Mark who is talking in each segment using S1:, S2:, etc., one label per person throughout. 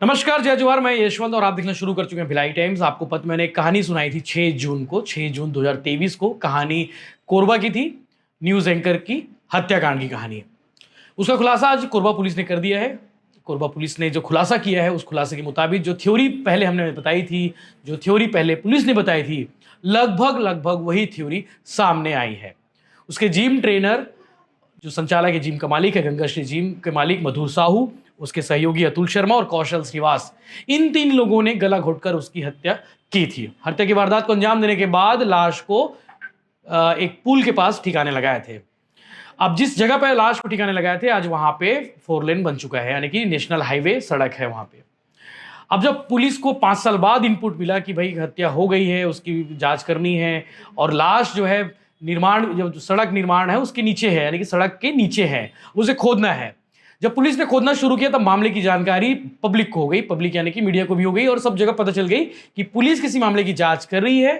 S1: नमस्कार, जय जवाहर। मैं यशवंत और आप देखना शुरू कर चुके हैं भिलाई टाइम्स। आपको पता, मैंने एक कहानी सुनाई थी 6 जून को, 6 जून 2023 को। कहानी कोरबा की थी, न्यूज़ एंकर की हत्याकांड की कहानी। उसका खुलासा आज कोरबा पुलिस ने कर दिया है। कोरबा पुलिस ने जो खुलासा किया है, उस खुलासे के मुताबिक जो थ्योरी पहले हमने बताई थी, जो थ्योरी पहले पुलिस ने बताई थी, लगभग वही थ्योरी सामने आई है। उसके जिम ट्रेनर, जो संचालक है जिम का मालिक है, गंगाश्री जिम के मालिक मधुर साहू, उसके सहयोगी अतुल शर्मा और कौशल श्रीवास, इन 3 लोगों ने गला घोटकर उसकी हत्या की थी। हत्या की वारदात को अंजाम देने के बाद लाश को एक पुल के पास ठिकाने लगाए थे। अब जिस जगह पर लाश को ठिकाने लगाए थे, आज वहां पे 4 लेन बन चुका है, यानी कि नेशनल हाईवे सड़क है वहां पे। अब जब पुलिस को 5 साल बाद इनपुट मिला कि भाई हत्या हो गई है, उसकी जांच करनी है, और लाश जो है निर्माण, जो सड़क निर्माण है उसके नीचे है, यानी कि सड़क के नीचे है, उसे खोदना है। जब पुलिस ने खोदना शुरू किया तब मामले की जानकारी पब्लिक को हो गई, पब्लिक यानी कि मीडिया को भी हो गई, और सब जगह पता चल गई कि पुलिस किसी मामले की जांच कर रही है।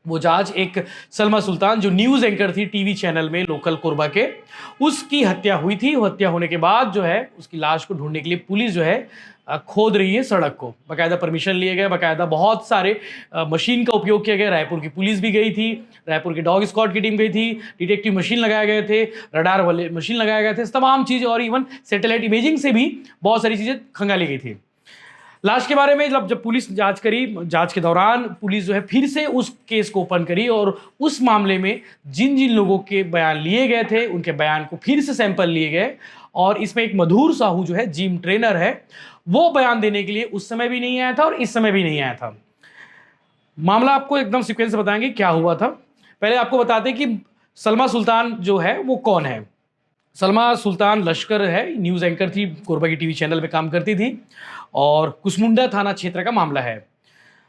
S1: वो जांच एक सलमा सुल्तान, जो न्यूज़ एंकर थी टीवी चैनल में लोकल कोरबा के, उसकी हत्या हुई थी। हत्या होने के बाद जो है उसकी लाश को ढूंढने के लिए पुलिस जो है खोद रही है सड़क को। बाकायदा परमिशन लिए गए, बाकायदा बहुत सारे मशीन का उपयोग किया गया। रायपुर की पुलिस भी गई थी, रायपुर की डॉग स्क्वाड की टीम गई थी, डिटेक्टिव मशीन लगाए गए थे, रडार वाले मशीन लगाए गए थे, तमाम चीज़, और इवन सैटेलाइट इमेजिंग से भी बहुत सारी चीज़ें खंगाली गई थी। लाश के बारे में जब पुलिस जांच करी, जांच के दौरान पुलिस जो है फिर से उस केस को ओपन करी, और उस मामले में जिन जिन लोगों के बयान लिए गए थे उनके बयान को फिर से सैंपल लिए गए। और इसमें एक मधुर साहू जो है जिम ट्रेनर है, वो बयान देने के लिए उस समय भी नहीं आया था और इस समय भी नहीं आया था। मामला आपको एकदम सीक्वेंस से बताएंगे क्या हुआ था। पहले आपको बताते हैं कि सलमा सुल्तान जो है वो कौन है। सलमा सुल्तान लश्कर है, न्यूज़ एंकर थी, कोरबा की टीवी चैनल पे काम करती थी, और कुसमुंडा थाना क्षेत्र का मामला है।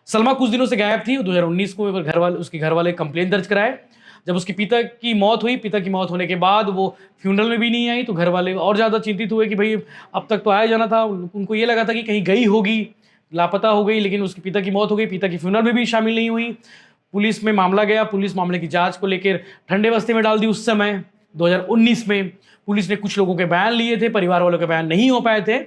S1: सलमा कुछ दिनों से गायब थी। 2019 को उसके घर वाले कंप्लेंट दर्ज कराए। जब उसके पिता की मौत हुई, पिता की मौत होने के बाद वो फ्यूनरल में भी नहीं आई, तो घर वाले और ज़्यादा चिंतित हुए कि भाई अब तक तो आया जाना था। उनको ये लगा था कि कहीं गई होगी, लापता हो गई, लेकिन उसके पिता की मौत हो गई, पिता की फ्यूनरल में भी शामिल नहीं हुई। पुलिस में मामला गया, पुलिस मामले की जांच को लेकर ठंडे बस्ते में डाल दी। उस समय 2019 में पुलिस ने कुछ लोगों के बयान लिए थे, परिवार वालों के बयान नहीं हो पाए थे।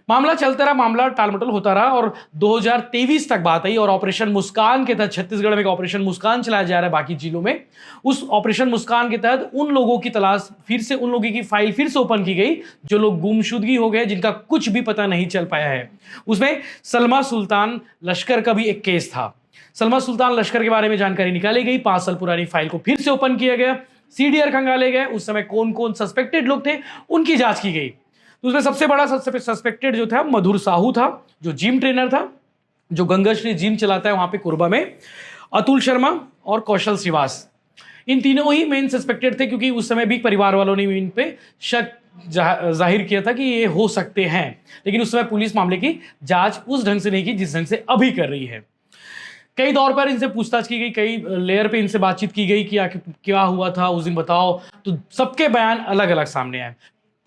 S1: मामला चलता रहा, मामला टालमटोल होता रहा, और 2023 तक बात आई, और ऑपरेशन मुस्कान के तहत छत्तीसगढ़ में एक ऑपरेशन मुस्कान चलाया जा रहा है बाकी जिलों में। उस ऑपरेशन मुस्कान के तहत उन लोगों की तलाश, फिर से उन लोगों की फाइल फिर से ओपन की गई जो लोग गुमशुदगी हो गए, जिनका कुछ भी पता नहीं चल पाया है। उसमें सलमा सुल्तान लश्कर का भी एक केस था। सलमा सुल्तान लश्कर के बारे में जानकारी निकाली गई, 5 साल पुरानी फाइल को फिर से ओपन किया गया, सीडीआर खंगाले गए। उस समय कौन कौन सस्पेक्टेड लोग थे उनकी जांच की गई। तो उसमें सबसे बड़ा सस्पेक्टेड जो था मधुर साहू था, जो जिम ट्रेनर था, जो गंगाश्री जिम चलाता है वहां पे कोरबा में, अतुल शर्मा और कौशल श्रीवास। इन तीनों ही मेन सस्पेक्टेड थे, क्योंकि उस समय भी परिवार वालों ने इन पे शक जाहिर किया था कि ये हो सकते हैं। लेकिन उस समय पुलिस मामले की जांच उस ढंग से नहीं की जिस ढंग से अभी कर रही है। कई दौर पर इनसे पूछताछ की गई, कई लेयर पे इनसे बातचीत की गई कि आखिर क्या हुआ था उस दिन, बताओ। तो सबके बयान अलग अलग सामने आए।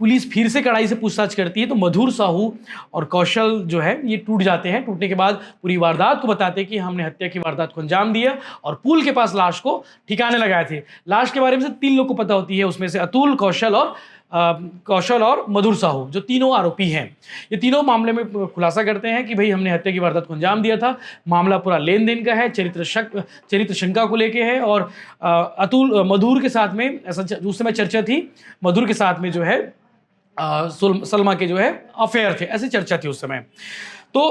S1: पुलिस फिर से कड़ाई से पूछताछ करती है, तो मधुर साहू और कौशल जो है ये टूट जाते हैं। टूटने के बाद पूरी वारदात को बताते हैं कि हमने हत्या की वारदात को अंजाम दिया और पुल के पास लाश को ठिकाने लगाए थे। लाश के बारे में से 3 लोग को पता होती है, उसमें से अतुल, कौशल और मधुर साहू, जो तीनों आरोपी हैं। ये तीनों मामले में खुलासा करते हैं कि भाई हमने हत्या की वारदात को अंजाम दिया था। मामला पूरा लेन देन का है, चरित्र शंका को लेके है, और मधुर के साथ में, ऐसा उस समय चर्चा थी, मधुर के साथ में जो है सलमा के जो है अफेयर थे, ऐसी चर्चा थी उस समय। तो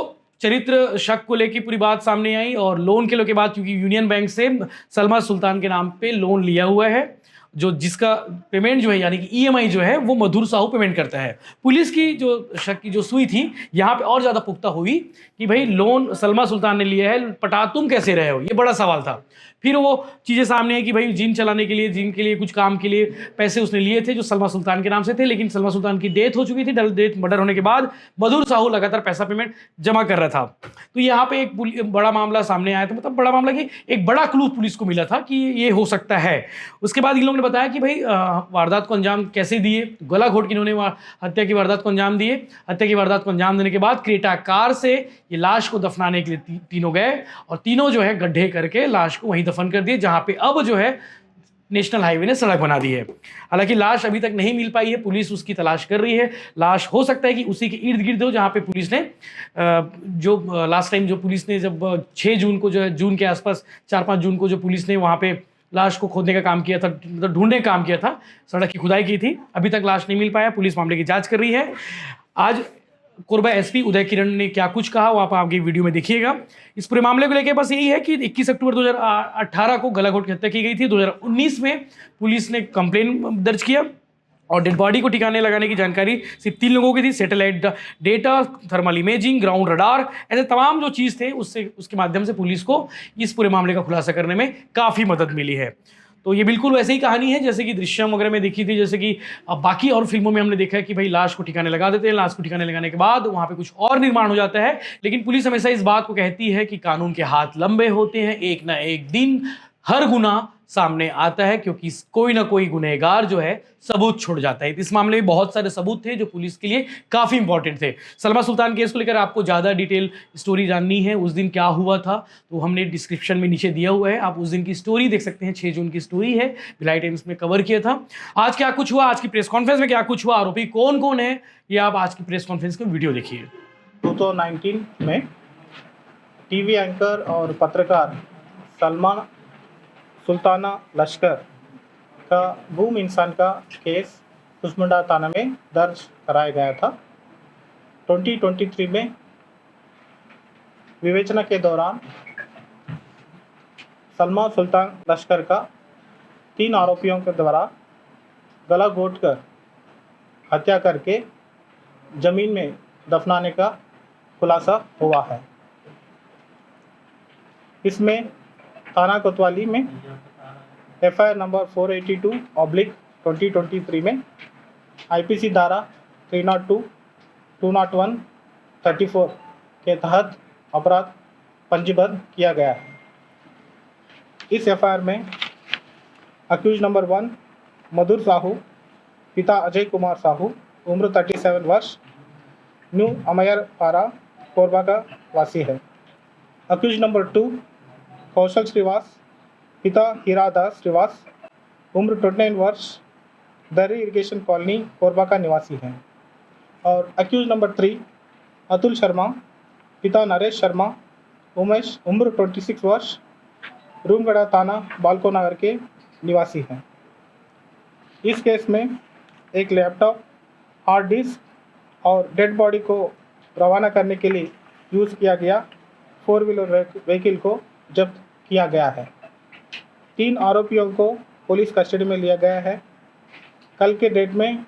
S1: चरित्र शक को लेकर पूरी बात सामने आई, और लोन के लो के बाद, क्योंकि यूनियन बैंक से सलमा सुल्तान के नाम पे लोन लिया हुआ है, जो जिसका पेमेंट जो है यानी कि ईएमआई जो है वो मधुर साहू पेमेंट करता है। पुलिस की जो शक की जो सुई थी यहाँ पे और ज़्यादा पुख्ता हुई कि भाई लोन सलमा सुल्तान ने लिया है, पटा तुम कैसे रहे हो, ये बड़ा सवाल था। फिर वो चीज़ें सामने आई कि भाई जिम चलाने के लिए, जिम के लिए कुछ काम के लिए पैसे उसने लिए थे जो सलमा सुल्तान के नाम से थे, लेकिन सलमा सुल्तान की डेथ हो चुकी थी। डेथ, मर्डर होने के बाद मधुर साहू लगातार पैसा पेमेंट जमा कर रहा था। तो यहाँ पे एक बड़ा मामला सामने आया था, मतलब बड़ा मामला कि एक बड़ा क्लू पुलिस को मिला था कि ये हो सकता है। उसके बाद इन लोगों ने बताया कि भाई वारदात को अंजाम कैसे दिए, गला घोट के इन्होंने हत्या की वारदात को अंजाम दिए। हत्या की वारदात को अंजाम देने के बाद क्रेटा कार से ये लाश को दफनाने के लिए तीनों गए, और तीनों जो है गड्ढे करके लाश को वहीं दफन कर दिए, जहाँ पे अब जो है नेशनल हाईवे ने सड़क बना दी है। हालांकि लाश अभी तक नहीं मिल पाई है, पुलिस उसकी तलाश कर रही है। लाश हो सकता है कि उसी के इर्द गिर्द हो जहाँ पे पुलिस ने जो लास्ट टाइम जो पुलिस ने जब 6 जून को जो है, जून के आसपास 4-5 जून को जो पुलिस ने वहाँ पे लाश को खोदने का काम किया था, मतलब ढूंढने का काम किया था, सड़क की खुदाई की थी, अभी तक लाश नहीं मिल पाया। पुलिस मामले की जांच कर रही है। आज कोरबा एसपी उदय किरण ने क्या कुछ कहा वो आप आगे वीडियो में देखिएगा। इस पूरे मामले को लेकर बस यही है कि 21 अक्टूबर 2018 को गला घोट की हत्या की गई थी। 2019 में पुलिस ने कंप्लेन दर्ज किया और डेड बॉडी को ठिकाने लगाने की जानकारी सिर्फ 3 लोगों की थी। Satellite data, thermal imaging, ground radar, ऐसे तमाम जो चीज़ थे उसके माध्यम से पुलिस को इस पूरे मामले का खुलासा करने में काफ़ी मदद मिली है। तो ये बिल्कुल वैसे ही कहानी है जैसे कि दृश्यम वगैरह में देखी थी, जैसे कि अब बाकी और फिल्मों में हमने देखा है कि भाई लाश को ठिकाने लगा देते हैं, लाश को ठिकाने लगाने के बाद वहाँ पे कुछ और निर्माण हो जाता है। लेकिन पुलिस हमेशा इस बात को कहती है कि कानून के हाथ लंबे होते हैं, एक ना एक दिन हर गुनाह सामने आता है, क्योंकि कोई ना कोई गुनहगार जो है सबूत छोड़ जाता है। इस मामले में बहुत सारे सबूत थे जो पुलिस के लिए काफ़ी इंपॉर्टेंट थे। सलमा सुल्तान केस को लेकर आपको ज़्यादा डिटेल स्टोरी जाननी है, उस दिन क्या हुआ था, तो हमने डिस्क्रिप्शन में नीचे दिया हुआ है, आप उस दिन की स्टोरी देख सकते हैं। 6 जून की स्टोरी है, भिलाई टाइम्स में कवर किया था। आज क्या कुछ हुआ, आज की प्रेस कॉन्फ्रेंस में क्या कुछ हुआ, आरोपी कौन कौन है, ये आप आज की प्रेस कॉन्फ्रेंस में वीडियो देखिए।
S2: 2019 में टीवी एंकर और पत्रकार सलमा सुल्ताना लश्कर का बूम इंसान का केस कुसमुंडा थाना में दर्ज कराया गया था। 2023 में विवेचना के दौरान सलमा सुल्तान लश्कर का 3 आरोपियों के द्वारा गला घोंटकर हत्या करके जमीन में दफनाने का खुलासा हुआ है। इसमें थाना कोतवाली में FIR नंबर 482/2023 में IPC धारा 302, 201, 34 के तहत अपराध पंजीबद्ध किया गया है। इस FIR में अक्यूज नंबर 1 मधुर साहू, पिता अजय कुमार साहू, उम्र 37 वर्ष, न्यू अमयर पारा, कोरबा का वासी है। अक्यूज नंबर 2 कौशल श्रीवास, पिता हीरादास श्रीवास, उम्र 29 वर्ष, दरी इरिगेशन कॉलोनी, कोरबा का निवासी है। और अक्यूज नंबर 3 अतुल शर्मा, पिता नरेश शर्मा, उमेश, उम्र 26 वर्ष, रूमगढ़ा थाना, बालको नगर के निवासी हैं। इस केस में एक लैपटॉप, हार्ड डिस्क और डेड बॉडी को रवाना करने के लिए यूज़ किया गया 4 व्हीलर व्हीकल को जब्त किया गया है। 3 आरोपियों को पुलिस कस्टडी में लिया गया है। कल के डेट में